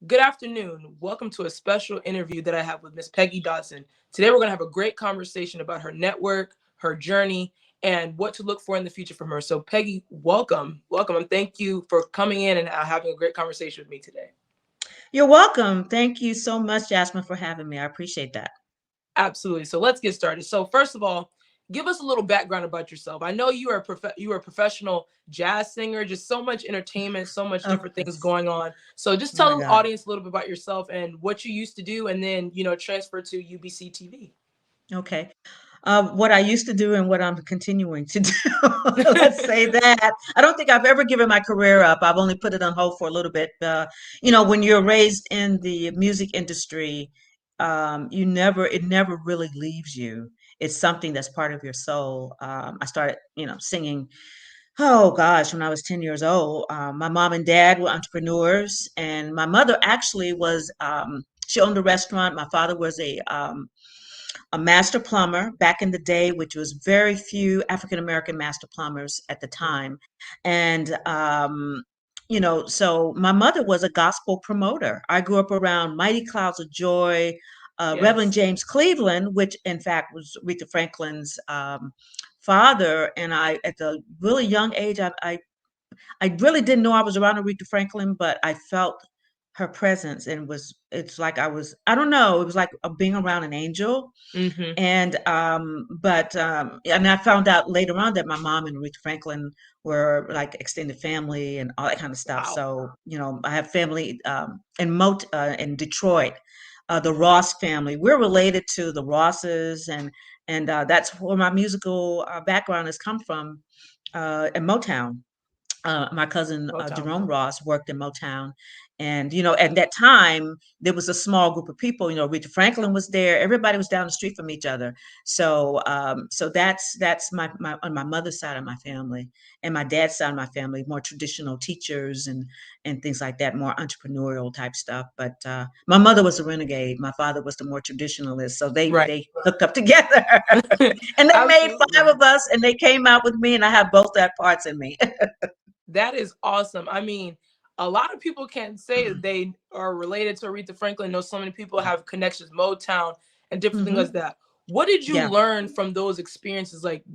Good afternoon. Welcome to a special interview that I have with Miss Peggy Dodson. Today, we're going to have a great conversation about her network, her journey, and what to look for in the future from her. So, Peggy, welcome. Welcome. And thank you for coming in and having a great conversation with me today. You're welcome. Thank you so much, Jasmine, for having me. I appreciate that. Absolutely. So, let's get started. So, first of all, give us a little background about yourself. I know you are a professional jazz singer, just so much entertainment, so much Oh, different things going on. So just oh my tell the God. audience a little bit about yourself and what you used to do, and then transfer to UBCTV. Okay. What I used to do and what I'm continuing to do. Let's say that. I don't think I've ever given my career up. I've only put it on hold for a little bit. When you're raised in the music industry, it never really leaves you. It's something that's part of your soul. I started, singing. Oh gosh, when I was 10 years old, my mom and dad were entrepreneurs, and my mother actually was, she owned a restaurant. My father was a master plumber back in the day, which was very few African American master plumbers at the time. And, so my mother was a gospel promoter. I grew up around Mighty Clouds of Joy, Reverend Yes. James Cleveland, which in fact was Aretha Franklin's father. And at the really young age, I really didn't know I was around Aretha Franklin, but I felt her presence, and it's like I don't know, it was like being around an angel. Mm-hmm. And I found out later on that my mom and Aretha Franklin were like extended family and all that kind of stuff. Wow. So, I have family in Detroit, the Ross family. We're related to the Rosses, and that's where my musical background has come from, in Motown. My cousin Motown. Jerome Ross worked in Motown, and at that time there was a small group of people. Aretha Franklin was there. Everybody was down the street from each other. So that's my on my mother's side of my family, and my dad's side of my family, more traditional teachers and things like that, more entrepreneurial type stuff. But my mother was a renegade. My father was the more traditionalist. So they Right. they hooked up together, and they made five Absolutely. of us, and they came out with me, and I have both that parts in me. That is awesome. I mean, a lot of people can't say that they are related to Aretha Franklin. I know so many people have connections, Motown, and different things like Hmm. that. What did you Yeah. learn from those experiences, like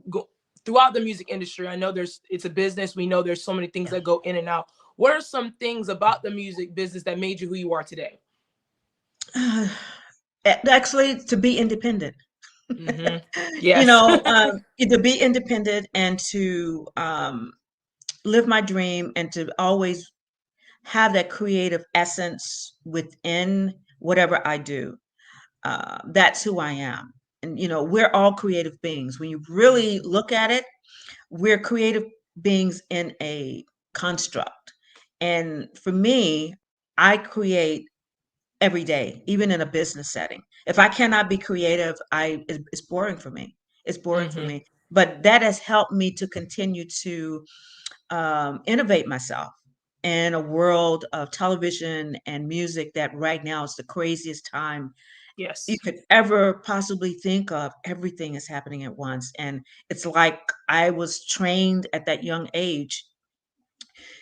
throughout the music industry? I know it's a business. We know there's so many things that go in and out. What are some things about the music business that made you who you are today? Uh, Actually, to be independent. Hmm. Yes. To be independent and to live my dream and to always have that creative essence within whatever I do. That's who I am. And, we're all creative beings. When you really look at it, we're creative beings in a construct. And for me, I create every day, even in a business setting. If I cannot be creative, it's boring for me. It's boring for Hmm. me. But that has helped me to continue to innovate myself in a world of television and music that right now is the craziest time you Yes. could ever possibly think of. Everything is happening at once. And it's like I was trained at that young age,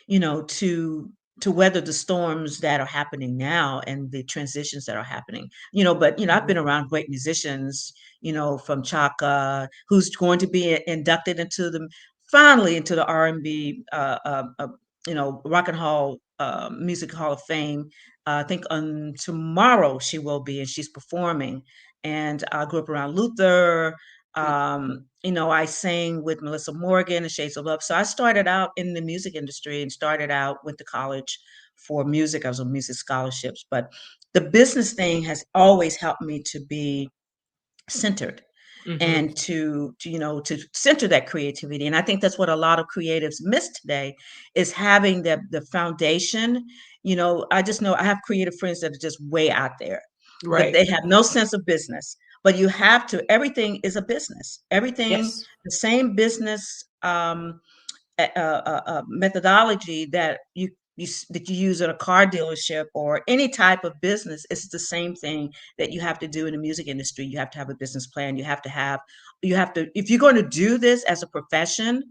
to weather the storms that are happening now and the transitions that are happening. But I've Hmm. been around great musicians, from Chaka, who's going to be inducted finally into the R&B, Rock and Hall, Music Hall of Fame. I think on tomorrow she will be, and she's performing. And I grew up around Luther. I sang with Melissa Morgan and Shades of Love. So I started out in the music industry and went to college for music. I was on music scholarships, but the business thing has always helped me to be centered Hmm. and to center that creativity. And I think that's what a lot of creatives miss today, is having the foundation. I just know I have creative friends that are just way out there, but Right. they have no sense of business. But you have to, everything is a business. Everything, Yes. the same business methodology that you use at a car dealership or any type of business. It's the same thing that you have to do in the music industry. You have to have a business plan. You have to, if you're going to do this as a profession,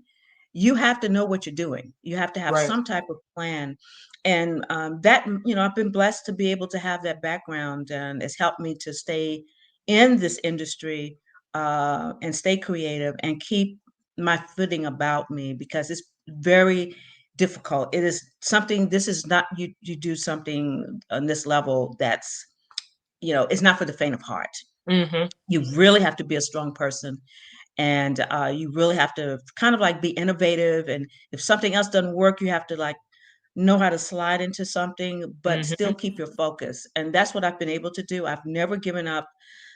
you have to know what you're doing. You have to have Right. some type of plan. And that, I've been blessed to be able to have that background, and it's helped me to stay in this industry, and stay creative and keep my footing about me, because it's very difficult. It is something, this is not, you do something on this level that's, it's not for the faint of heart. Mm-hmm. You really have to be a strong person, and you really have to kind of like be innovative. And if something else doesn't work, you have to like know how to slide into something, but Mm-hmm. still keep your focus. And that's what I've been able to do. I've never given up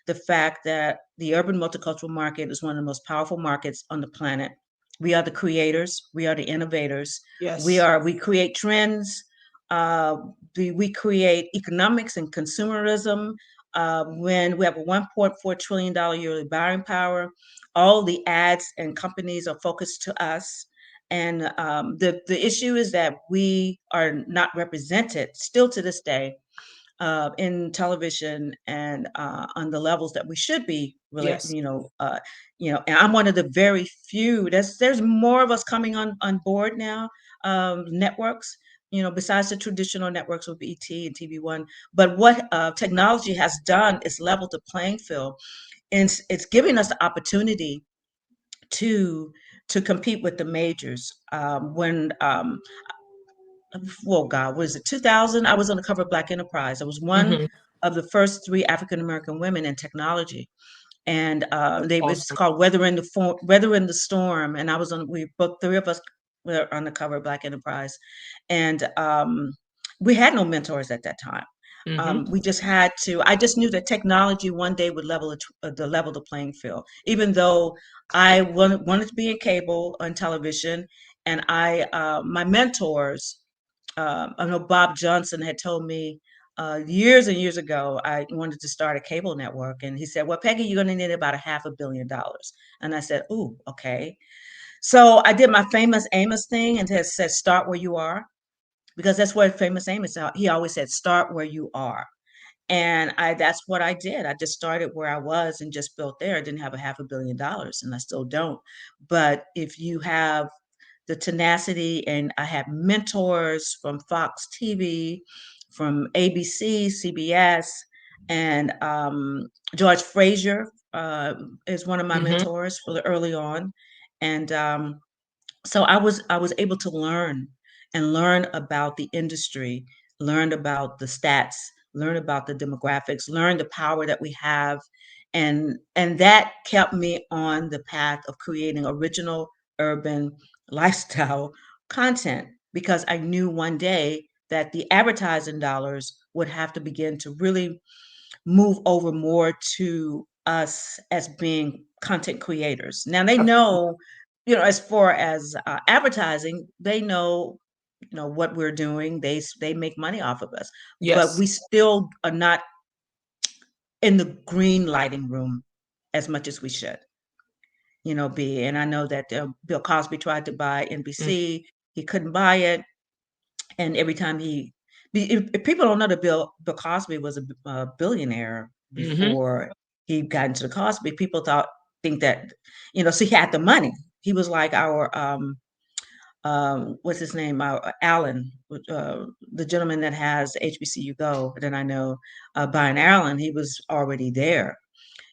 the fact that the urban multicultural market is one of the most powerful markets on the planet. We are the creators, we are the innovators, Yes. we create trends, uh, we create economics and consumerism. When we have a $1.4 trillion yearly buying power, all the ads and companies are focused to us. And the issue is that we are not represented still to this day, in television, and on the levels that we should be. Really, Yes. and I'm one of the very few. There's more of us coming on board now. Networks, besides the traditional networks with BT and TV1. But what technology has done is leveled the playing field, and it's giving us the opportunity to compete with the majors. When Well, God, was it 2000? I was on the cover of Black Enterprise. I was one Mm-hmm. of the first three African American women in technology, and That's it's awesome. called Weather in the Storm. And I was on. We both three of us were on the cover of Black Enterprise, and we had no mentors at that time. Mm-hmm. We just had to. I just knew that technology one day would level the playing field. Even though I wanted to be in cable and television, and my mentors, I know Bob Johnson had told me years and years ago I wanted to start a cable network, and he said, "Well, Peggy, you're going to need about $500 million." And I said, "Ooh, okay." So I did my famous Amos thing and said, "Start where you are," because that's what famous Amos. He always said, "Start where you are." And that's what I did. I just started where I was and just built there. I didn't have $500 million, and I still don't. But if you have the tenacity, and I had mentors from Fox TV, from ABC, CBS, and George Frazier is one of my Mm-hmm. mentors really early on. And so I was able to learn about the industry, learn about the stats, learn about the demographics, learn the power that we have, and that kept me on the path of creating original urban lifestyle content, because I knew one day that the advertising dollars would have to begin to really move over more to us as being content creators. Now they Absolutely. know, as far as advertising, they know, what we're doing. They make money off of us, but Yes. we still are not in the green lighting room as much as we should, be. And I know that Bill Cosby tried to buy NBC, he couldn't buy it, and every time if people don't know that Bill Cosby was a billionaire Mm-hmm. before he got into the Cosby, people think that, so he had the money. He was like our what's his name, Allen, the gentleman that has HBCU Go that I know, Brian Allen. He was already there.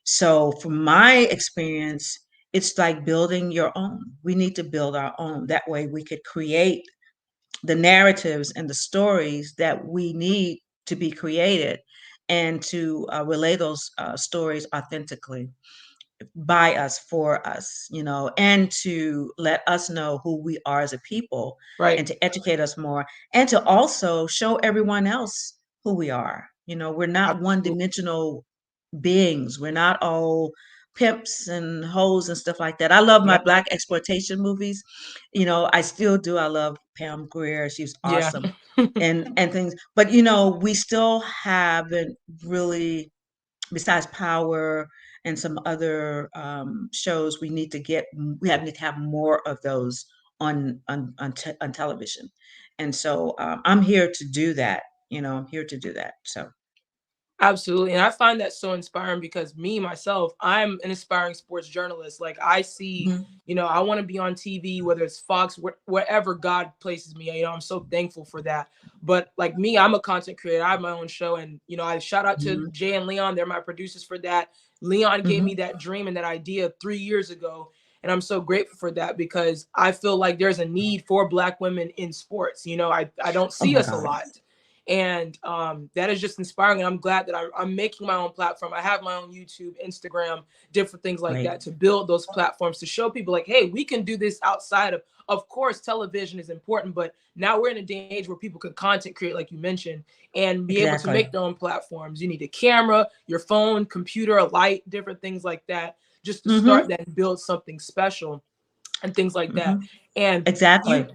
So from my experience, it's like building your own. We need to build our own. That way we could create the narratives and the stories that we need to be created, and to relay those stories authentically by us, for us, and to let us know who we are as a people, Right. and to educate us more, and to also show everyone else who we are. We're not one Absolutely. dimensional beings. We're not all pimps and hoes and stuff like that. I love my Yeah. black exploitation movies. I still do. I love Pam Grier. She's Yeah. awesome. And things. But we still haven't really, besides Power and some other shows, we need to have more of those on television. And so I'm here to do that. I'm here to do that. So Absolutely. And I find that so inspiring because me, myself, I'm an aspiring sports journalist. Like I see, Mhm. I want to be on TV, whether it's Fox, wherever God places me. I'm so thankful for that. But like me, I'm a content creator. I have my own show. And, I shout out to Mhm. Jay and Leon. They're my producers for that. Leon gave me Mhm. that dream and that idea 3 years ago. And I'm so grateful for that because I feel like there's a need for Black women in sports. I don't Oh see my us a God. lot, and that is just inspiring, and I'm glad that I'm making my own platform. I have my own YouTube, Instagram, different things like Great. that, to build those platforms to show people like, hey, we can do this outside of course television is important, but now we're in a day and age where people can content create, like you mentioned, and be able to Exactly. make their own platforms. You need a camera, your phone, computer, a light, different things like that, just to start Mhm. that and build something special and things like that. Mhm. And Exactly. you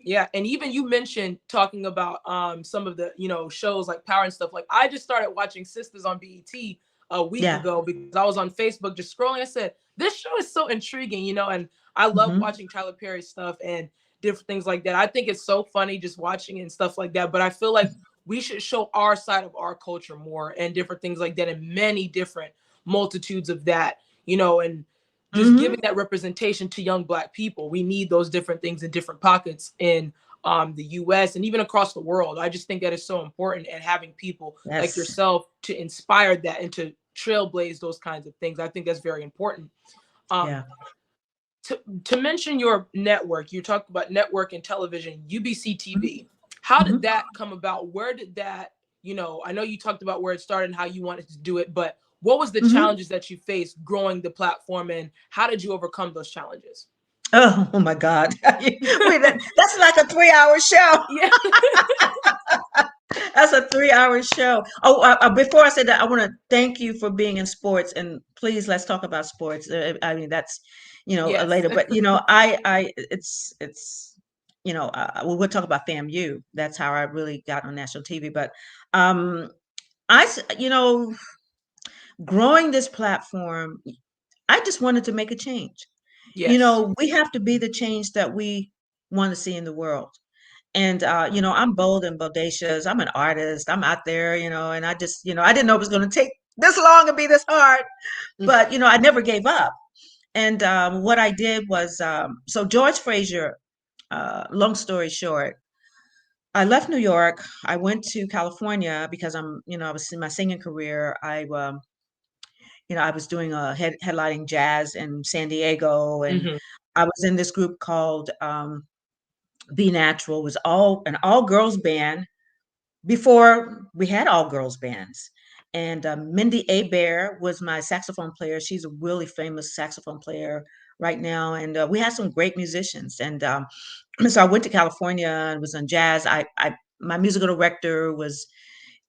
yeah, and even you mentioned talking about some of the shows like Power and stuff. Like I just started watching Sisters on BET a week Yeah. ago because I was on Facebook just scrolling. I said this show is so intriguing, and I love Mhm. watching Tyler Perry stuff and different things like that. I think it's so funny just watching and stuff like that. But I feel like we should show our side of our culture more and different things like that, and many different multitudes of that, and just giving Mhm. that representation to young Black people. We need those different things in different pockets in the US and even across the world. I just think that is so important, and having people like Yes. yourself to inspire that and to trailblaze those kinds of things. I think that's very important. Um, Yeah. to mention your network, you talked about network and television, Mhm. UBCTV. How did Mhm. that come about? Where did that, I know you talked about where it started and how you wanted to do it, but what was the Mhm. challenges that you faced growing the platform, and how did you overcome those challenges? Oh my God. Wait, that's like a 3-hour show. Yeah. That's a 3-hour show. Oh, before I say that, I want to thank you for being in sports, and please let's talk about sports. I mean, that's Yes. later, but it's we will talk about FAMU. That's how I really got on national TV. But um, growing this platform, I just wanted to make a change. Yes. We have to be the change that we want to see in the world. And I'm bold and bodacious. I'm an artist. I'm out there, and I just, I didn't know it was going to take this long and be this hard, but I never gave up. And what I did was, so George Frazier. Long story short, I left New York. I went to California because I was in my singing career. I was doing a headlining jazz in San Diego, and Hmm. I was in this group called Be Natural. It was all an all girls band before we had all girls bands. And Mindy Abair was my saxophone player. She's a really famous saxophone player right now. And we had some great musicians. And so I went to California and was on jazz. My musical director was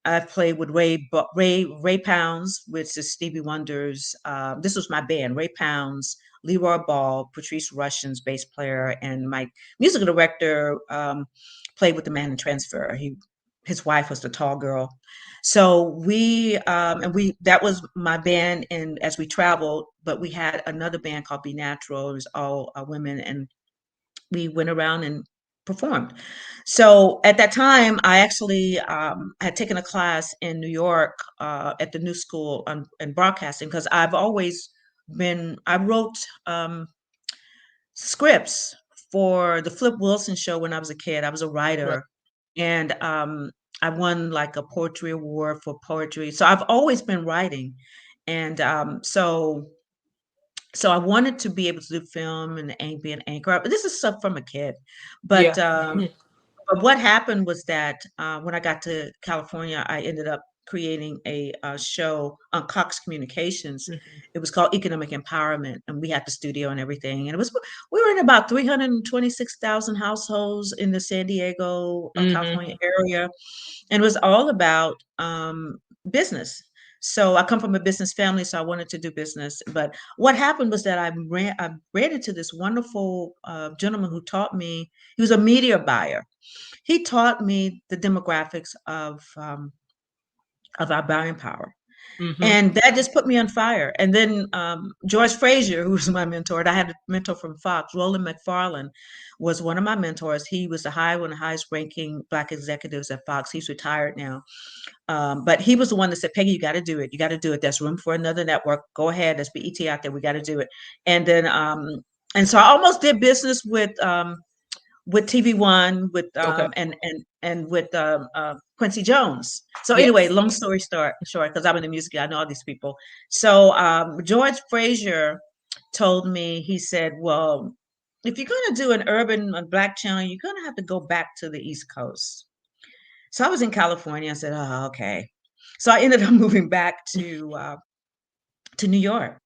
I've played with Ray Pounds, which is Stevie Wonder's. This was my band: Ray Pounds, Leroy Ball, Patrice Russian's bass player, and my musical director played with the Man in Transfer. His wife was the tall girl. So we that was my band, and as we traveled, but we had another band called Be Natural. It was all women, and we went around and performed. So at that time, I actually had taken a class in New York at the New School in broadcasting because I wrote scripts for the Flip Wilson show when I was a kid. I was a Right. writer, and I won like a poetry award for poetry. So I've always been writing, and so I wanted to be able to do film and be an anchor. But this is stuff from a kid. But Yeah. um, but what happened was that when I got to California, I ended up creating a show on Cox Communications. Mhm. It was called Economic Empowerment, and we had the studio and everything. And we were in about 326,000 households in the San Diego, Mhm. California area, and it was all about business. So I come from a business family, so I wanted to do business. But what happened was that I ran into this wonderful gentleman who taught me. He was a media buyer. He taught me the demographics of our buying power. Mm-hmm. And that just put me on fire. And then George Frazier, who was my mentor, and I had a mentor from Fox, Roland McFarlane, was one of my mentors. He was one of the highest ranking Black executives at Fox. He's retired now. But he was the one that said, Peggy, you got to do it. You got to do it. There's room for another network. Go ahead. There's BET out there. We got to do it. And then, and so I almost did business with TV One, Okay. and with Quincy Jones. So anyway, Yes. long story short, because I'm in the music, I know all these people. So George Frazier told me, he said, "Well, if you're going to do an urban Black channel, you're going to have to go back to the East Coast." So I was in California. I said, "Oh, okay." So I ended up moving back to New York,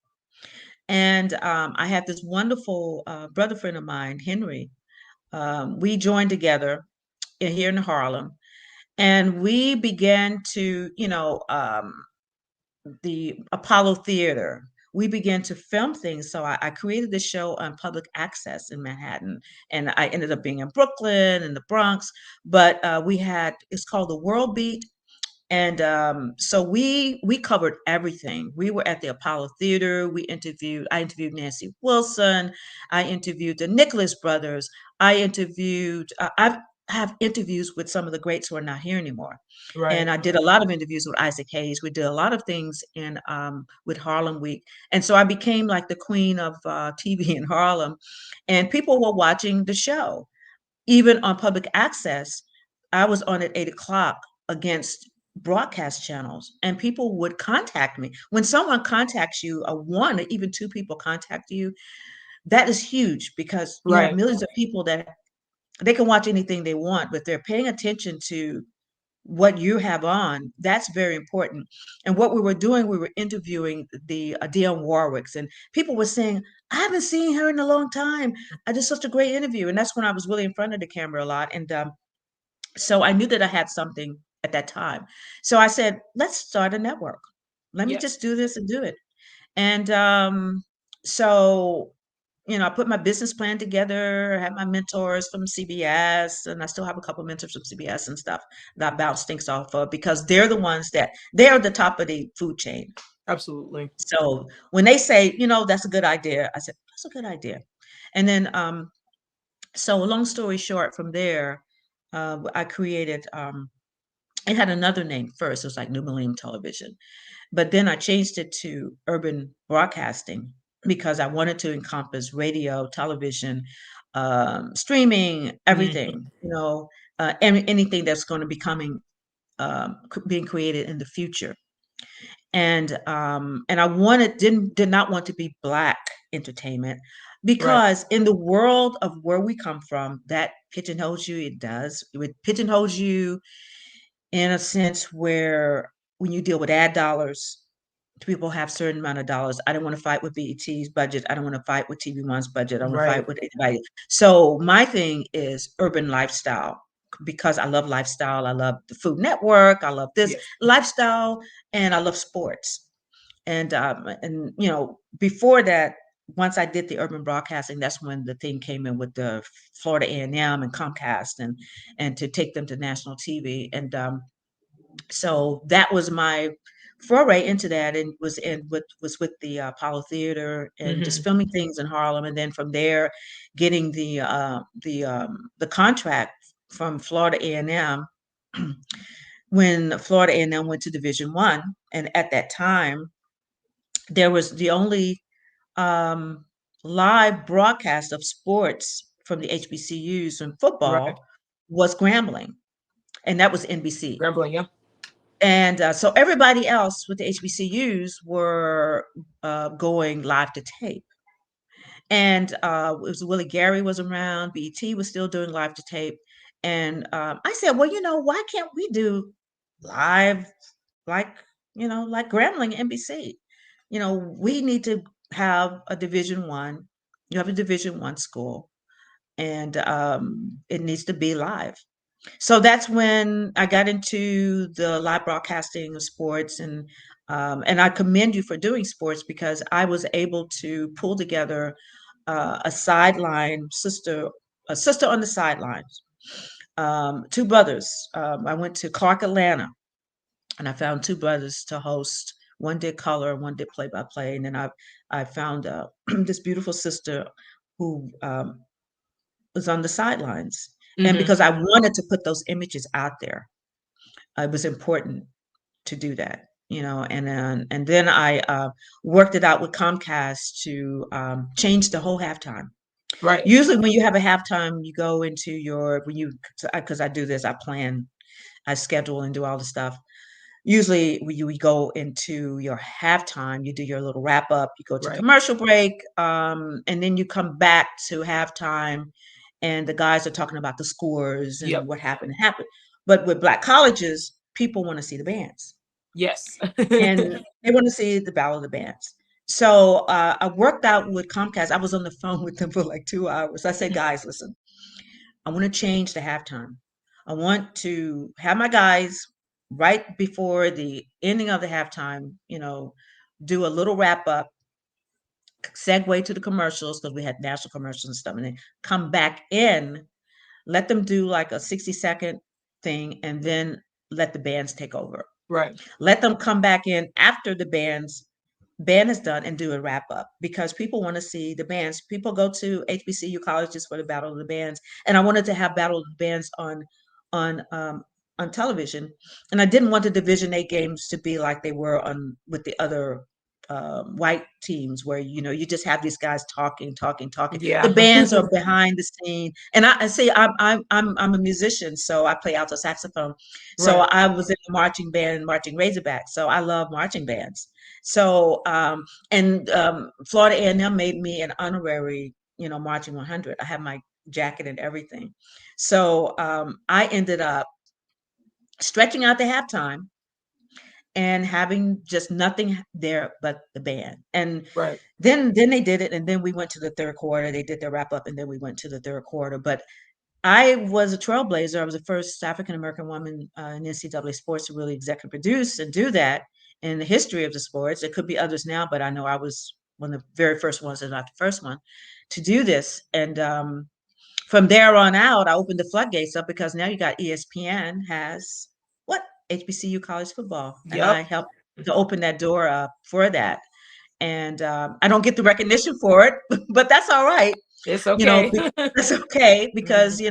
and I had this wonderful brother friend of mine, Henry. We joined together here in Harlem, and we began to, the Apollo Theater. We began to film things. So I created this show on public access in Manhattan, and I ended up being in Brooklyn and the Bronx. But it's called the World Beat, and so we covered everything. We were at the Apollo Theater. I interviewed Nancy Wilson. I interviewed the Nicholas brothers. I have interviews with some of the greats who are not here anymore. And Right. I did a lot of interviews with Isaac Hayes. We did a lot of things in with Harlem Week. And so I became like the queen of TV in Harlem. And people were watching the show. Even on public access, I was on at 8 o'clock against broadcast channels, and people would contact me. When someone contacts you, one or even two people contact you, that is huge, because you have Right. millions of people that they can watch anything they want, but they're paying attention to what you have on. That's very important. And what we were doing, we were interviewing the Dionne Warwicks, and people were saying, I haven't seen her in a long time. I did such a great interview. And that's when I was really in front of the camera a lot. And so I knew that I had something at that time. So I said, let's start a network. Let me just Yes. do this and do it. And so, I put my business plan together. I had my mentors from CBS, and I still have a couple of mentors from CBS and stuff that I bounce things off of, because they're the ones that they're the top of the food chain. Absolutely. So when they say, that's a good idea, I said, that's a good idea. And then, so long story short, from there, I created, it had another name first. It was like New Millennium Television. But then I changed it to Urban Broadcasting, because I wanted to encompass radio, television, streaming, Hmm. everything, anything that's going to be being created in the future. And I did not want to be Black entertainment, Right. because in the world of where we come from, that pigeonholes you. It does. It pigeonholes you in a sense where, when you deal with ad dollars, people have certain amount of dollars. I don't want to fight with BET's budget. I don't want to fight with TV One's budget. I don't want to fight Right. with anybody. So my thing is urban lifestyle, because I love lifestyle. I love the Food Network. I love this Yes. lifestyle, and I love sports. And before that, once I did the urban broadcasting, that's when the thing came in with the Florida A&M and Comcast, and to take them to national TV. And so that was my foray into that, and was with the Apollo Theater, and just Hmm. filming things in Harlem. And then from there, getting the contract from Florida A&M, when Florida A&M went to Division One. And at that time, there was the only um, live broadcast of sports from the HBCUs, and Right. football was Grambling, and that was NBC. Rambling. Yeah. And so everybody else with the HBCUs were going live to tape. And it was Willie Gary was around, BET was still doing live to tape. And I said, well, why can't we do live, like, like Grambling NBC? We need to have a Division One. You have a Division One school, and it needs to be live. So that's when I got into the live broadcasting of sports. And I commend you for doing sports, because I was able to pull together a sister on the sidelines, two brothers. I went to Clark, Atlanta, and I found two brothers to host One did color, one did play by play, and then I found this beautiful sister who was on the sidelines, and Mm-hmm. because I wanted to put those images out there, it was important to do that, and then I worked it out with Comcast to change the whole halftime. Right. Usually, when you have a halftime, you go into your when you because I do this, I plan, I schedule, and do all the stuff. Usually, we go into your halftime, you do your little wrap up, you go to Right. commercial break, and then you come back to halftime, and the guys are talking about the scores and Yep. what happened. But with black colleges, people want to see the bands, Yes. and they want to see the Battle of the Bands. So I worked out with Comcast. I was on the phone with them for like 2 hours. I said, guys, listen, I want to change the halftime. I want to have my guys right before the ending of the halftime, do a little wrap up, segue to the commercials because we had national commercials and stuff, and then come back in, let them do like a 60-second thing, and then let the bands take over. Right. Let them come back in after the band is done and do a wrap up because people want to see the bands. People go to HBCU colleges for the Battle of the Bands, and I wanted to have Battle of the Bands on on television, and I didn't want the Division Eight games to be like they were on with the other white teams where you just have these guys talking. The Yeah. bands are behind the scene, and I see I'm a musician, so I play alto saxophone. So Right. I was in the marching band, marching Razorbacks. So I love marching bands. So, and Florida A&M made me an honorary, Marching 100. I have my jacket and everything. So I ended up stretching out the halftime and having just nothing there but the band. And Right. then they did it, and then we went to the third quarter. They did their wrap up, and then we went to the third quarter. But I was a trailblazer. I was the first African American woman in NCAA sports to really executive produce and do that in the history of the sports. There could be others now, but I know I was one of the very first ones, and not the first one, to do this. And from there on out, I opened the floodgates up because now you got ESPN has what HBCU college football, and I Yep. helped to open that door up for that. And I don't get the recognition for it, but that's all right. It's You know, okay. that's okay Mhm. because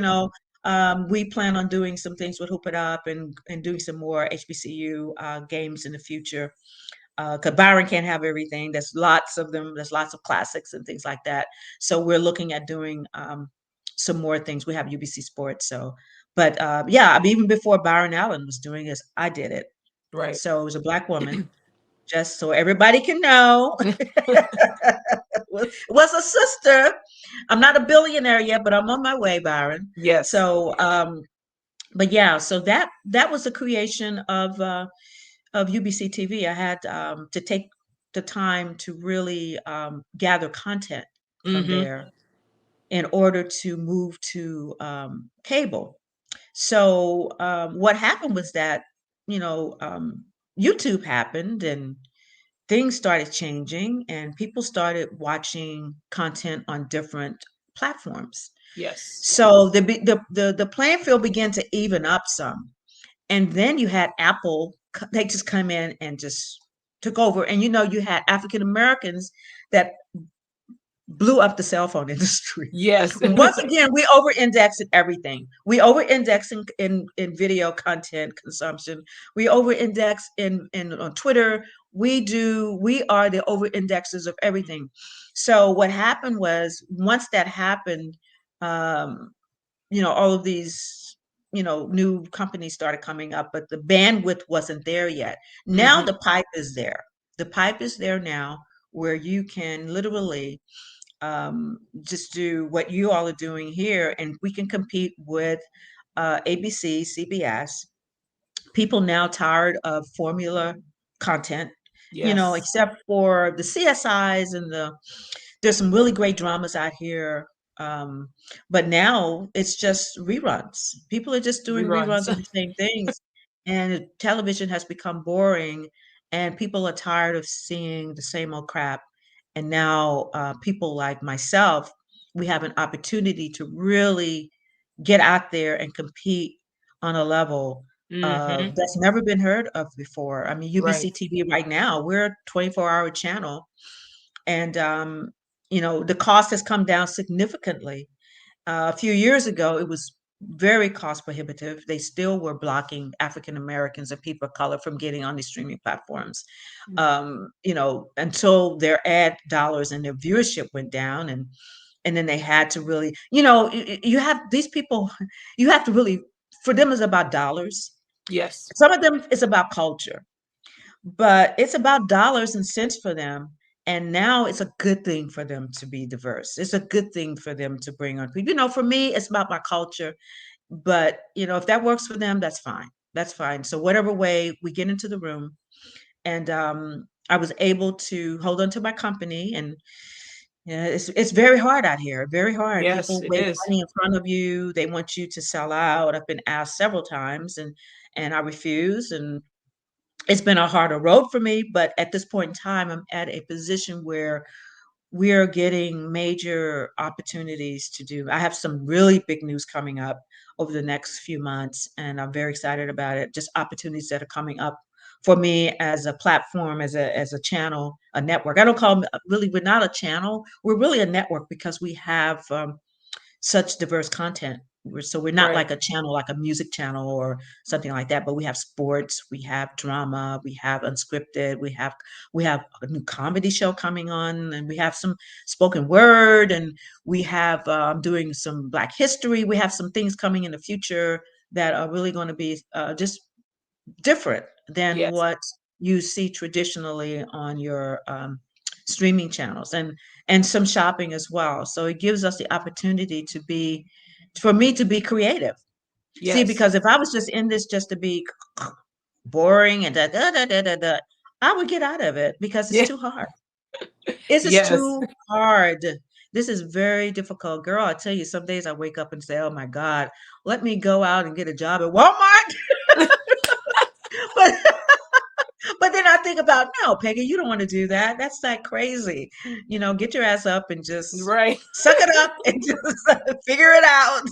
we plan on doing some things with Hoop It Up and doing some more HBCU games in the future. Because Byron can't have everything. There's lots of them. There's lots of classics and things like that. So we're looking at doing some more things. We have UBC Sports. So, but yeah, I mean, even before Byron Allen was doing this, I did it. Right. So it was a black woman, just so everybody can know. Was a sister. I'm not a billionaire yet, but I'm on my way, Byron. Yes. So, but yeah, so that was the creation of UBC TV. I had to take the time to really gather content from Mm-hmm. there in order to move to cable. So what happened was that YouTube happened and things started changing and people started watching content on different platforms. Yes. So the playing field began to even up some. And then you had Apple, they just come in and just took over. And you had African Americans that blew up the cell phone industry. Yes. Once again, we over index in everything. We over index in video content consumption. We over index in on Twitter. We are the over indexes of everything. So what happened was once that happened, um, all of these, new companies started coming up, but the bandwidth wasn't there yet. Now Mm-hmm. the pipe is there. The pipe is there now where you can literally just do what you all are doing here, and we can compete with ABC, CBS. People now tired of formula content, Yes. except for the CSIs and there's some really great dramas out here. Um, but now it's just reruns. People are just doing Reruns. reruns of the same things, and television has become boring, and people are tired of seeing the same old crap. And now people like myself, we have an opportunity to really get out there and compete on a level. Mm-hmm. that's never been heard of before. I mean, Right. UBCTV right now, we're a 24-hour channel, and the cost has come down significantly. A few years ago, it was very cost prohibitive. They still were blocking African Americans and people of color from getting on these streaming platforms, Mm. until their ad dollars and their viewership went down, and then they had to really, you have these people, you have to really, for them, it's about dollars. Yes. Some of them, it's about culture, but it's about dollars and cents for them. And now it's a good thing for them to be diverse. It's a good thing for them to bring on people. For me, it's about my culture. But, if that works for them, that's fine. That's fine. So whatever way we get into the room, and I was able to hold on to my company. And yeah, it's very hard out here. Very hard. Yes, People it wave is. money in front of you. They want you to sell out. I've been asked several times, and I refuse. And it's been a harder road for me, but at this point in time, I'm at a position where we're getting major opportunities to do. I have some really big news coming up over the next few months, and I'm very excited about it. Just opportunities that are coming up for me as a platform, as a channel, a network. I don't call them really. We're not a channel. We're really a network because we have such diverse content. So we're not Right. like a channel, like a music channel or something like that. But we have sports, we have drama, we have unscripted, we have a new comedy show coming on, and we have some spoken word, and we have doing some Black history. We have some things coming in the future that are really going to be just different than Yes. what you see traditionally on your streaming channels, and some shopping as well. So it gives us the opportunity for me to be creative. See, Yes. because if I was just in this just to be boring and da da da da da da, I would get out of it because it's Yeah. too hard. This is Yes. too hard. This is very difficult, girl. I tell you, some days I wake up and say, "Oh my God, let me go out and get a job at Walmart." But But then I think about, no, Peggy, you don't want to do that. That's like crazy. Get your ass up and just Right. suck it up and just figure it out.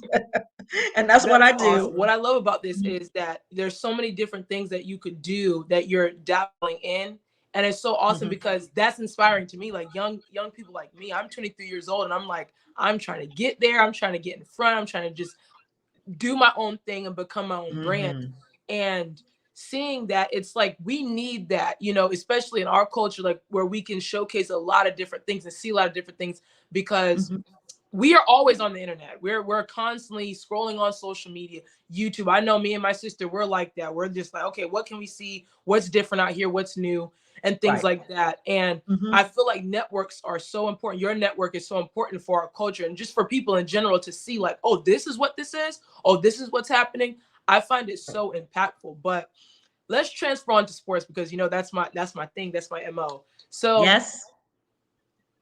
And that's what That's I do. awesome. What I love about this Mhm, is that there's so many different things that you could do that you're dabbling in. And it's so awesome mhm. because that's inspiring to me. Like young people like me, I'm 23 years old and I'm like, I'm trying to get there. I'm trying to get in front. I'm trying to just do my own thing and become my own brand. Mhm, And seeing that, it's like we need that, especially in our culture, like where we can showcase a lot of different things and see a lot of different things because mhm. we are always on the internet. We're constantly scrolling on social media, YouTube. I know me and my sister, we're like that. We're just like, okay, what can we see? What's different out here? What's new? And things Right. like that. And Mhm. I feel like networks are so important. Your network is so important for our culture and just for people in general to see, like, oh, this is what this is. Oh, this is what's happening. I find it so impactful. But let's transfer on to sports because that's my thing. That's my MO. So Yes.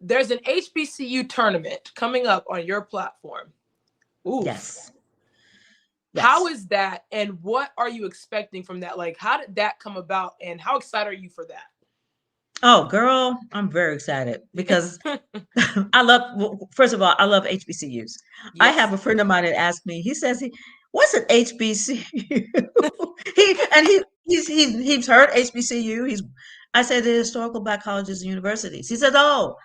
there's an HBCU tournament coming up on your platform. Oof. Yes. How Yes. is that? And what are you expecting from that? Like, how did that come about? And how excited are you for Oh, girl, I'm very excited because that? first of all, I love HBCUs. I Yes. have a friend of mine that asked me, he says, what's an HBCU? He's heard HBCU. I said the Historical Black Colleges and Universities. He said, oh,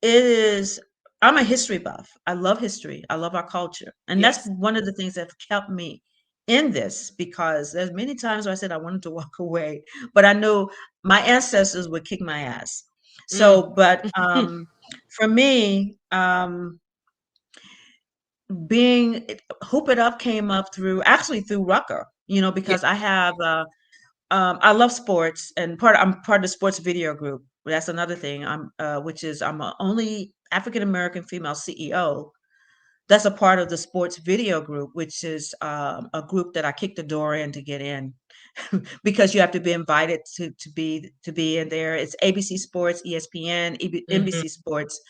it is, I'm a history buff. I love history. I love our culture. And that's Yes. one of the things that kept me in this, because there's many times where I said I wanted to walk away, but I knew my ancestors would kick my ass. Mm. So, but for me, being Hoop It Up came up through Rucker, Yeah. because I love sports, and I'm part of the sports video group. That's another thing. I'm a only African American female CEO that's a part of the sports video group, which is a group that I kicked the door in to get in, because you have to be invited to be in there. It's ABC Sports, ESPN, Mhm. NBC Sports,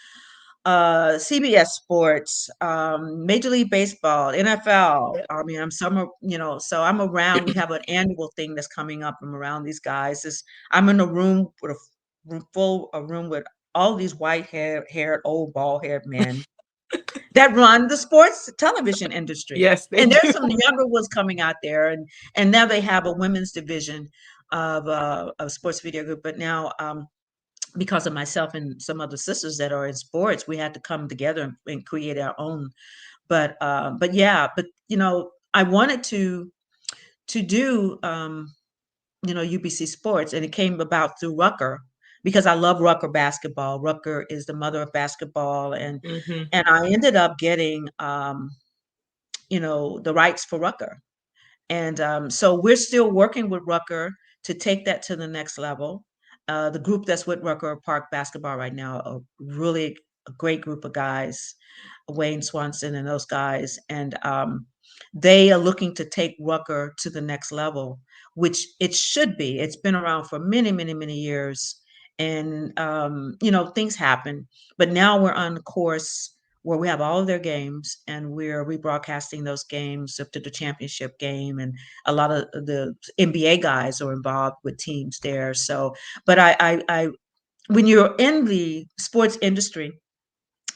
CBS Sports, Major League Baseball, NFL. Yeah. I mean, so I'm around. We have an annual thing that's coming up. I'm around these guys. I'm in a room with a room with all these haired, old, bald haired men. that run the sports television industry. Yes, they And there's do. some younger ones coming out there, and now they have a women's division of sports video group. But now, because of myself and some other sisters that are in sports, we had to come together and create our own. But yeah, but I wanted to do UBC sports, and it came about through Rucker because I love Rucker basketball. Rucker is the mother of basketball, and Hmm. and I ended up getting the rights for Rucker. And so we're still working with Rucker to take that to the next level. The group that's with Rucker Park basketball right now, really a great group of guys, Wayne Swanson and those guys, and they are looking to take Rucker to the next level, which it should be. It's been around for many, many, many years, and things happen, but now we're on the course where we have all of their games, and we're rebroadcasting those games up to the championship game, and a lot of the NBA guys are involved with teams there. So, but I when you're in the sports industry,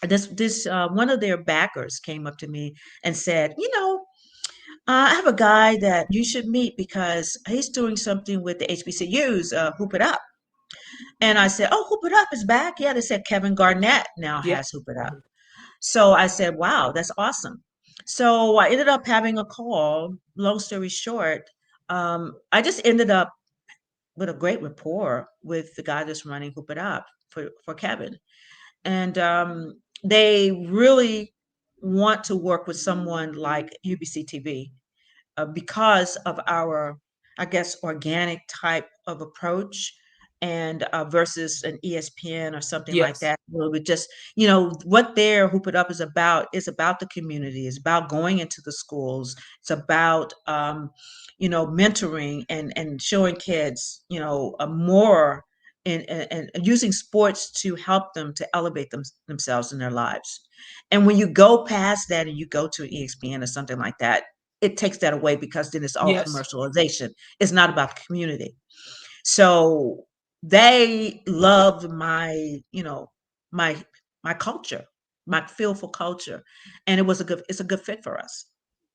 this one of their backers came up to me and said, I have a guy that you should meet because he's doing something with the HBCUs, Hoop It Up. And I said, oh, Hoop It Up is back. Yeah, they said Kevin Garnett now Yeah. has Hoop It Up. Mhm. So I said, wow, that's awesome. So I ended up having a call. Long story short, I just ended up with a great rapport with the guy that's running Hoop It Up for Kevin. And they really want to work with someone like UBCTV because of our, I guess, organic type of approach, and versus an ESPN or something like Yes. that. Where we just, what their Hoop It Up is about the community. It's about going into the schools. It's about, mentoring and showing kids, a more and using sports to help them to elevate themselves in their lives. And when you go past that and you go to ESPN or something like that, it takes that away because then it's all Yes. commercialization. It's not about the community. So they loved my my culture, my feel for culture, and it's a good fit for us.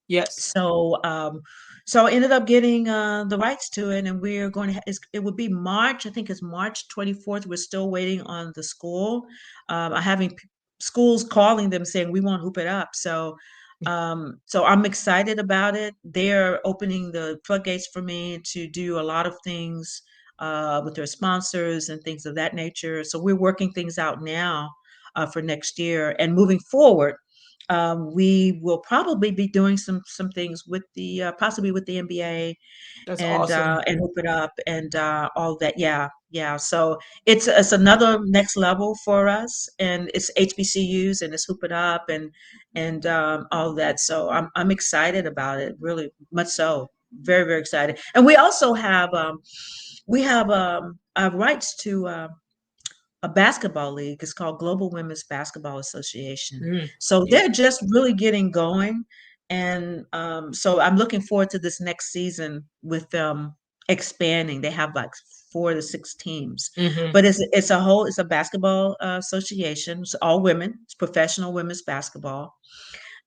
Yes. So I ended up getting the rights to it, and we're going to. It would be March. I think it's March 24th. We're still waiting on the school. I'm having schools calling them saying we want to hoop it up. So I'm excited about it. They're opening the floodgates for me to do a lot of things with their sponsors and things of that nature. So we're working things out now for next year and moving forward. We will probably be doing some things with the possibly with the NBA That's awesome. and Hoop It Up and all that. Yeah, yeah. So it's another next level for us, and it's HBCUs and it's Hoop It Up and all that. So I'm excited about it, really much so. Very, very excited. And we also have rights to a basketball league. It's called Global Women's Basketball Association. Mm. So Yeah. they're just really getting going. And so I'm looking forward to this next season with them expanding. They have like 4 to 6 teams, Hmm. but it's a basketball association. It's all women. It's professional women's basketball,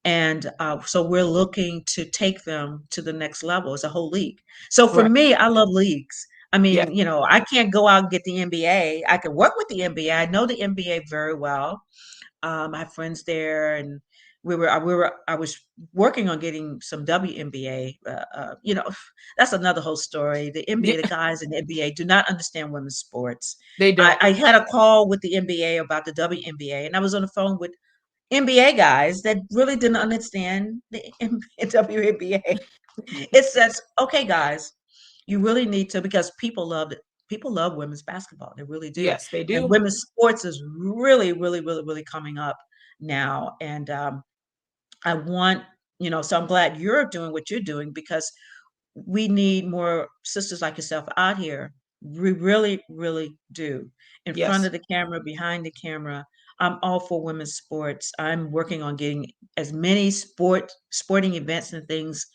and so we're looking to take them to the next level as a whole league. So for Right. me, I love leagues. I Yeah. mean, I can't go out and get the NBA. I can work with the NBA. I know the NBA very well. I have friends there, and I was working on getting some WNBA. That's another whole story. The Yeah. NBA, the guys in the NBA do not understand women's sports. They I, don't. I had a call with the NBA about the WNBA, and I was on the phone with NBA guys that really didn't understand the WNBA. It says, okay, guys, you really need to, because people love it. People love women's basketball. They really do. Yes, they And do. women's sports is really, really, really, really coming up now. And I want, so I'm glad you're doing what you're doing because we need more sisters like yourself out here. We really, really do. In front Yes. of the camera, behind the camera. I'm all for women's sports. I'm working on getting as many sporting events and things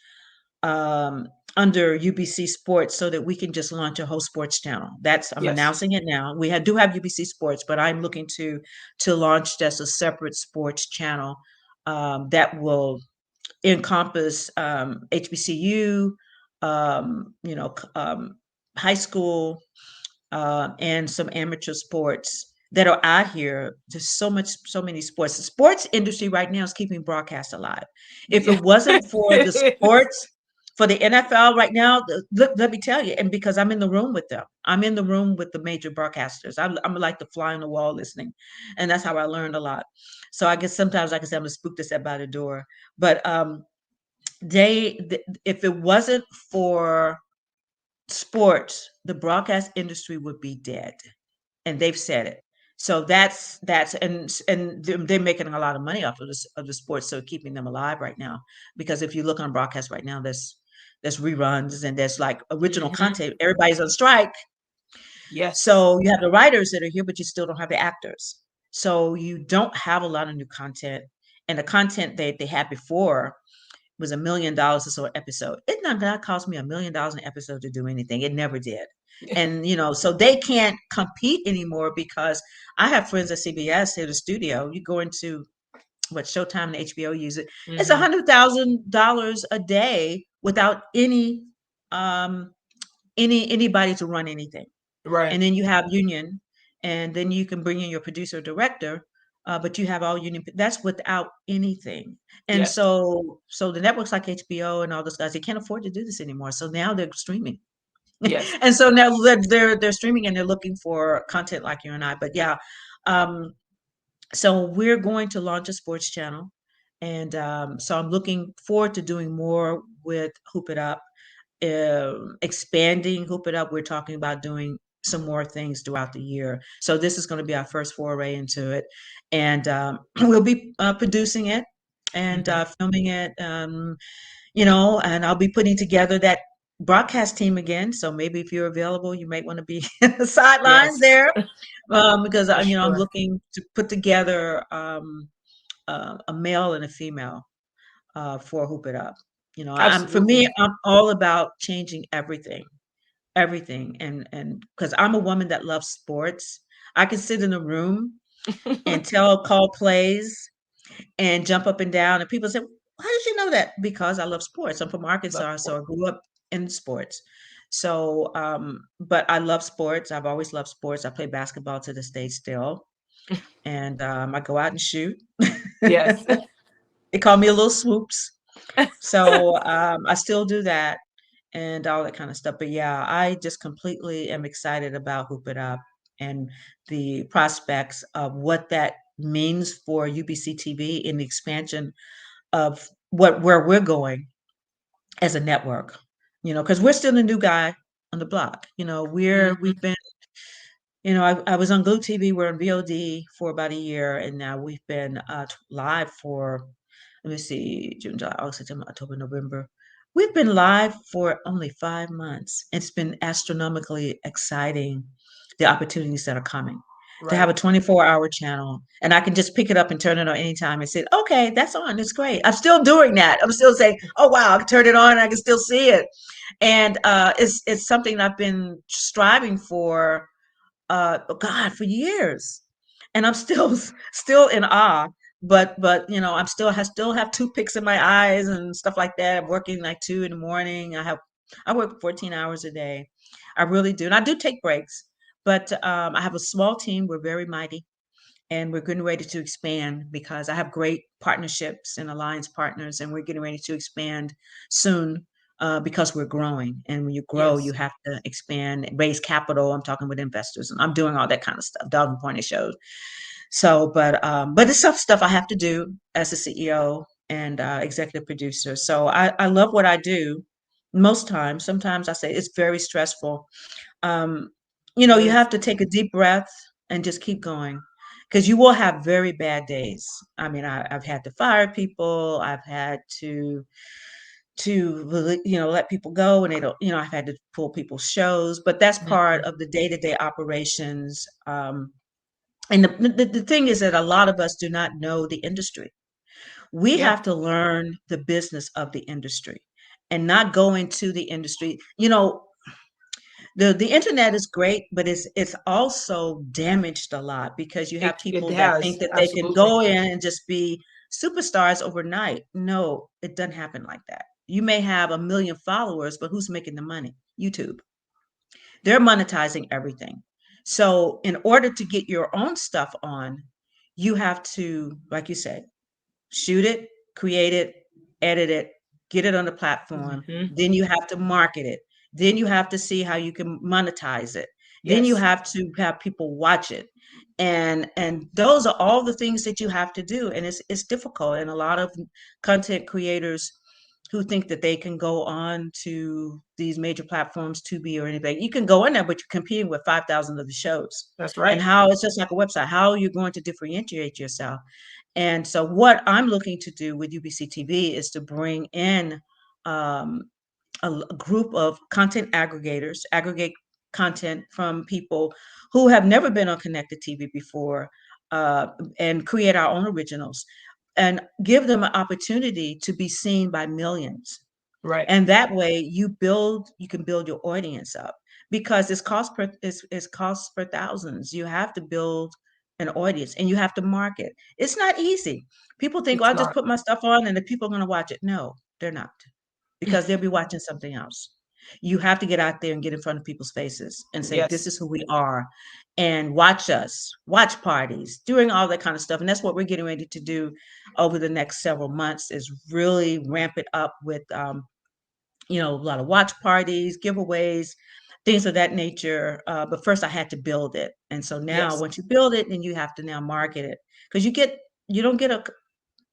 um, under UBC Sports so that we can just launch a whole sports channel. I'm Yes. announcing it now. Do have UBC Sports, but I'm looking to launch just a separate sports channel that will encompass HBCU, high school, and some amateur sports that are out here. There's so many sports. The sports industry right now is keeping broadcast alive. If Yeah. it wasn't for the It is. sports, for the NFL right now, look, let me tell you, and because I'm in the room with them, I'm in the room with the major broadcasters. I'm like the fly on the wall listening, and that's how I learned a lot. So I guess sometimes, like I said, I'm a spook to step by the door, but if it wasn't for sports, the broadcast industry would be dead, and they've said it. So that's and they're making a lot of money off of this of the sports, so keeping them alive right now. Because if you look on broadcast right now, there's reruns and there's like original Hmm. content. Everybody's on strike, Yes. so you have the writers that are here, but you still don't have the actors. So you don't have a lot of new content, and the content they had before was $1 million or so an episode. It not gonna cost me $1 million an episode to do anything. It never did. And so they can't compete anymore because I have friends at CBS here, the studio. You go into what Showtime and HBO use it. It's Hmm. $100,000 a day without um anybody to run anything. Right. And then you have union, and then you can bring in your producer director, but you have all union. That's without anything. And Yes. so the networks like HBO and all those guys, they can't afford to do this anymore, so now they're streaming. Yes. And so now they're streaming, and they're looking for content like you and I. But yeah, um so we're going to launch a sports channel, and so I'm looking forward to doing more with Hoop It Up, expanding Hoop It Up. We're talking about doing some more things throughout the year. So this is going to be our first foray into it, and we'll be producing it and Hmm. filming it. And I'll be putting together that broadcast team again. So maybe if you're available, you might want to be in the sidelines Yes. there, because For I'm sure. looking to put together a male and a female for Hoop It Up. For me, Absolutely. I'm all about changing everything, and because I'm a woman that loves sports, I can sit in a room and call plays and jump up and down, and people say, "How did you know that?" Because I love sports. I'm from Love Arkansas, so sport. I grew up in sports. So, but I love sports. I've always loved sports. I play basketball to this day still, and I go out and shoot. Yes. They call me a little swoops. So I still do that and all that kind of stuff. But yeah, I just completely am excited about Hoop It Up and the prospects of what that means for UBC TV in the expansion of where we're going as a network. Because we're still the new guy on the block. We've Hmm. been I was on Glue TV. We're on VOD for about a year, and now we've been live for, let me see, June, July, August, September, October, November. We've been live for only 5 months. It's been astronomically exciting, the opportunities that are coming. To have Right. a 24-hour channel, and I can just pick it up and turn it on anytime and say, okay, that's on. It's great. I'm still doing that. I'm still saying, oh, wow, I can turn it on. And I can still see it. And it's something I've been striving for God, for years, and I'm still still in awe. But I still have toothpicks in my eyes and stuff like that. I'm working like 2 in the morning. I work 14 hours a day. I really do, and I do take breaks. But I have a small team. We're very mighty, and we're getting ready to expand because I have great partnerships and alliance partners, and we're getting ready to expand soon because we're growing. And when you grow, you Yes. have to expand, raise capital. I'm talking with investors, and I'm doing all that kind of stuff. Dog and Pony shows. So, but it's some stuff I have to do as a CEO and executive producer. So I love what I do most times. Sometimes I say it's very stressful. um, It you is. have to take a deep breath and just keep going because you will have very bad days. I mean, I've had to fire people. I've had to let people go, and they don't. I've had to pull people's shows, but that's part Mhm. of the day-to-day operations. And the thing is that a lot of us do not know the industry. We Yeah. have to learn the business of the industry and not go into the industry. The internet is great, but it's also damaged a lot because you have It people that think has. that they can Absolutely. go in and just be superstars overnight. No, it doesn't happen like that. You may have a million followers, but who's making the money? YouTube. They're monetizing everything. So, in order to get your own stuff on, you have to, like you said, shoot it, create it, edit it, get it on the platform. Hmm. Then you have to market it. Then you have to see how you can monetize it. Then you Yes, have to have people watch it. And those are all the things that you have to do. And it's difficult. And a lot of content creators who think that they can go on to these major platforms, Tubi or anything. You can go in there, but you're competing with 5,000 of the shows. that's And right. how it's just like a website. How are you going to differentiate yourself? And so, what I'm looking to do with UBCTV is to bring in um, a group of content aggregators, aggregate content from people who have never been on connected TV before, uh, and create our own originals and give them an opportunity to be seen by millions. Right. And that way you can build your audience up because it's cost per thousands. You have to build an audience and you have to market. It's not easy. People think, "Oh, It's I'll just not. put my stuff on and the people are going to watch it." No, they're not, because they'll be watching something else. You have to get out there and get in front of people's faces and say, "This Yes. is who we are," and watch us, watch parties, doing all that kind of stuff. And that's what we're getting ready to do over the next several months, is really ramp it up with a lot of watch parties, giveaways, things of that nature. But first, I had to build it, and so now, Yes. once you build it, then you have to now market it, because you don't get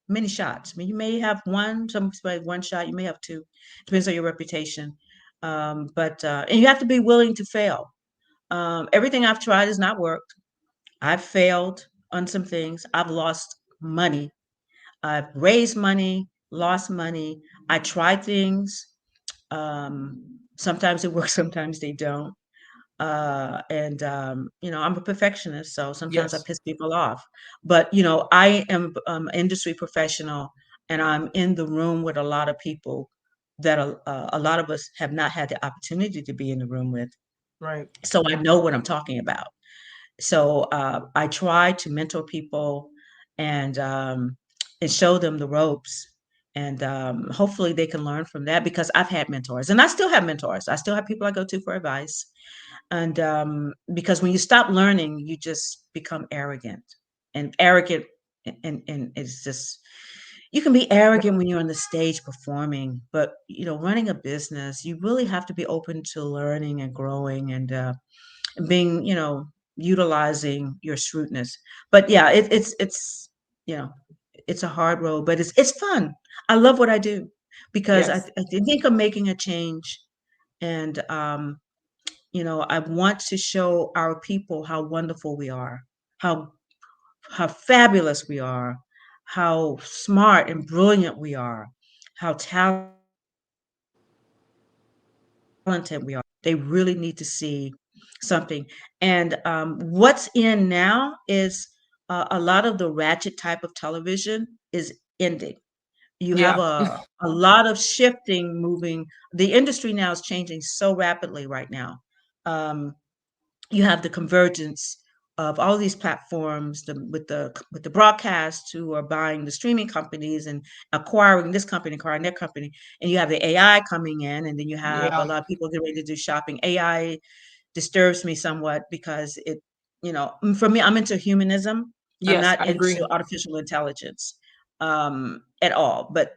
many shots. I mean, you may have one, some people have one shot, you may have two, depends on your reputation. But and you have to be willing to fail. Everything I've tried has not worked. I've failed on some things. I've lost money. I've raised money, lost money. I try things. Sometimes it works, sometimes they don't. And I'm a perfectionist, so sometimes I Yes. piss people off. But I am industry professional, and I'm in the room with a lot of people that a lot of us have not had the opportunity to be in the room with. Right. So I know what I'm talking about. So I try to mentor people and um, and show them the ropes, and hopefully they can learn from that, because I've had mentors and I still have mentors. I still have people I go to for advice, and because when you stop learning, you just become arrogant, and arrogant, and it's just, you can be arrogant when you're on the stage performing, but running a business, you really have to be open to learning and growing, and being, utilizing your shrewdness. But yeah, you know, it's a hard road, but it's fun. I love what I do, because Yes. I think I'm making a change, and I want to show our people how wonderful we are, how how fabulous we are, how smart and brilliant we are, how talented we are. They really need to see something. And what's in now is a lot of the ratchet type of television is ending. You have a Yeah. lot of shifting, moving. The industry now is changing so rapidly right now. Um, you have the convergence of all these platforms, with the broadcasts who are buying the streaming companies and acquiring this company, acquiring that company, and you have the AI coming in, and then you have a Yeah. lot of people getting ready to do shopping. AI disturbs me somewhat, because for me, I'm into humanism. I'm Yes, not I agree. into artificial intelligence at all. But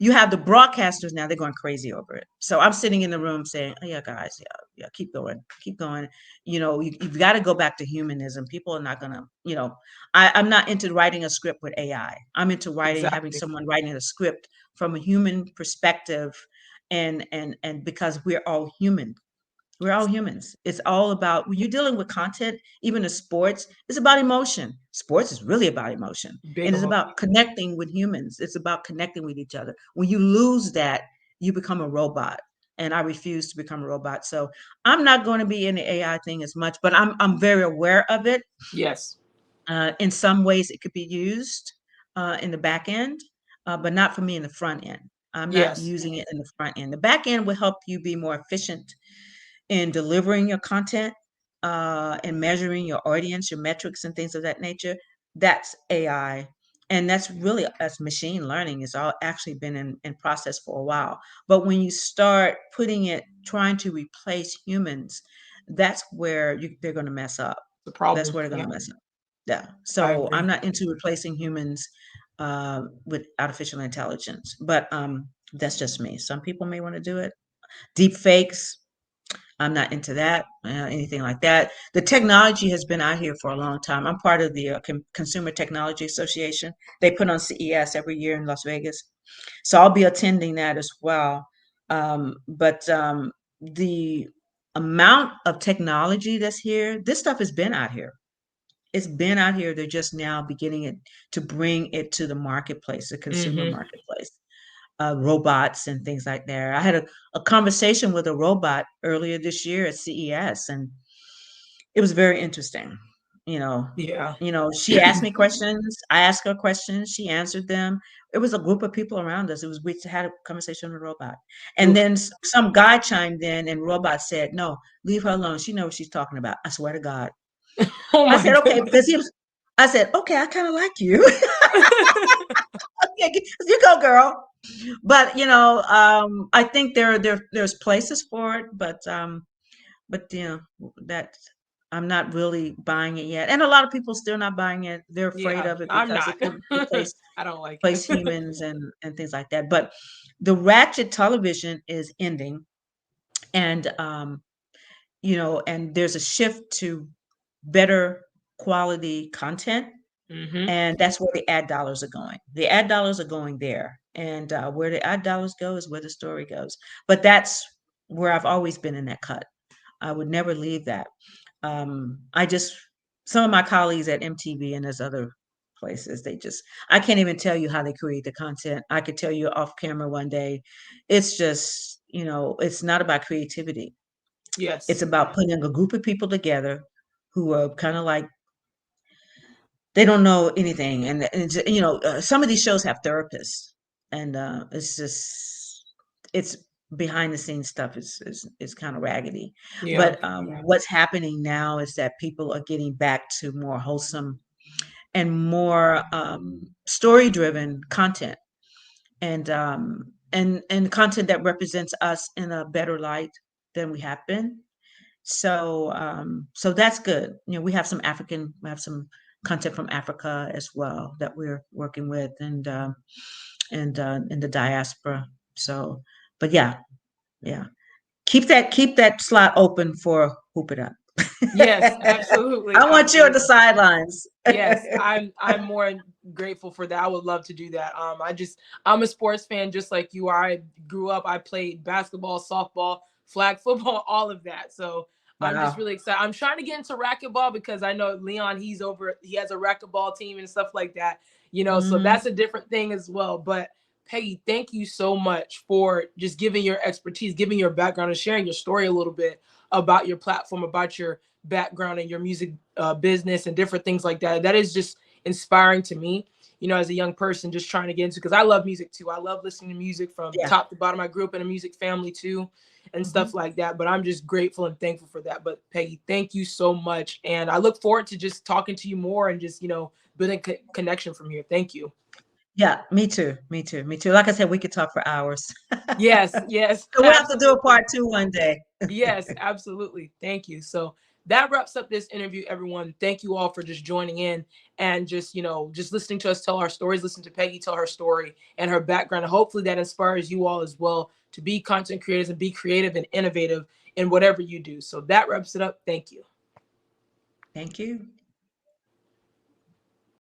you have the broadcasters now; they're going crazy over it. So I'm sitting in the room saying, "Oh yeah, guys, yeah, yeah, keep going, keep going." You've got to go back to humanism. People are not gonna, I'm not into writing a script with AI. I'm into having Exactly. someone writing a script from a human perspective, and because we're all humans. It's all about, when you're dealing with content, even in sports, it's about emotion. Sports is really about emotion. Big And it's emotion. about connecting with humans. It's about connecting with each other. When you lose that, you become a robot. And I refuse to become a robot. So I'm not going to be in the AI thing as much, but I'm very aware of it. Yes. In some ways, it could be used in the back end, but not for me in the front end. I'm not Yes. using it in the front end. The back end will help you be more efficient in delivering your content, and measuring your audience, your metrics, and things of that nature. That's AI. And that's really, as machine learning is all actually been in process for a while. But when you start putting it, trying to replace humans, that's where they're going to mess up. The That's problem. where they're going Yeah, to mess up. Yeah. I So I'm agree. not into replacing humans with artificial intelligence, but that's just me. Some people may want to do it. Deep fakes, I'm not into that, anything like that. The technology has been out here for a long time. I'm part of the Consumer Technology Association. They put on CES every year in Las Vegas. So I'll be attending that as well. But the amount of technology that's here, this stuff has been out here. It's been out here. They're just now beginning it to bring it to the marketplace, the consumer Hmm. marketplace, robots and things like that. I had a conversation with a robot earlier this year at CES, and it was very interesting. You know, Yeah. she asked me questions, I asked her questions, she answered them. It was a group of people around us. It was we had a conversation with a robot, and Oof. then some guy chimed in, and robot said, "No, leave her alone. She knows what she's talking about. I swear to God." Oh I my said, "Okay," goodness. because he was. I said, "Okay, I kind of like you." Okay, you go, girl. But I think there's places for it, but that I'm not really buying it yet, and a lot of people still not buying it. They're afraid Yeah, of it I'm because not. it could replace I don't like place it. humans and things like that. But the ratchet television is ending, and and there's a shift to better quality content, Hmm. and that's where the ad dollars are going. The ad dollars are going there, and where the ad dollars go is where the story goes. But that's where I've always been in that cut. I would never leave that. I just Some of my colleagues at MTV and there's other places, I can't even tell you how they create the content. I could tell you off camera one day. It's just, it's not about creativity. It's Yes. about putting a group of people together who are kind of like they don't know anything, some of these shows have therapists, and it's behind the scenes stuff is kind of raggedy. Yeah. But what's happening now is that people are getting back to more wholesome and more story driven content, and content that represents us in a better light than we have been. So that's good. We have some content from Africa as well that we're working with, and in the diaspora. So, but yeah, yeah. Keep that slot open for Hoop It Up. Yes, absolutely, I want you on the absolutely. sidelines. Yes, I'm more grateful for that. I would love to do that. I'm a sports fan just like you are. I grew up, I played basketball, softball, flag football, all of that. So I'm just Wow. really excited. I'm trying to get into racquetball because I know Leon, he has a racquetball team and stuff like that, so Hmm. that's a different thing as well. But Peggy, thank you so much for just giving your expertise, giving your background, and sharing your story a little bit about your platform, about your background and your music business and different things like that. That is just inspiring to me, as a young person just trying to get into, because I love music too. I love listening to music from Yeah. top to bottom. I grew up in a music family too and stuff Hmm. like that. But I'm just grateful and thankful for that. But Peggy, thank you so much. And I look forward to just talking to you more and just, building connection from here. Thank you. Yeah. Me too. Me too. Me too. Like I said, we could talk for hours. Yes, yes, So we'll have to do a absolutely. part two one day. Yes, absolutely. Thank you. So that wraps up this interview, everyone. Thank you all for just joining in and just, just listening to us tell our stories, listen to Peggy tell her story and her background. And hopefully that inspires you all as well to be content creators and be creative and innovative in whatever you do. So that wraps it up. Thank you. Thank you.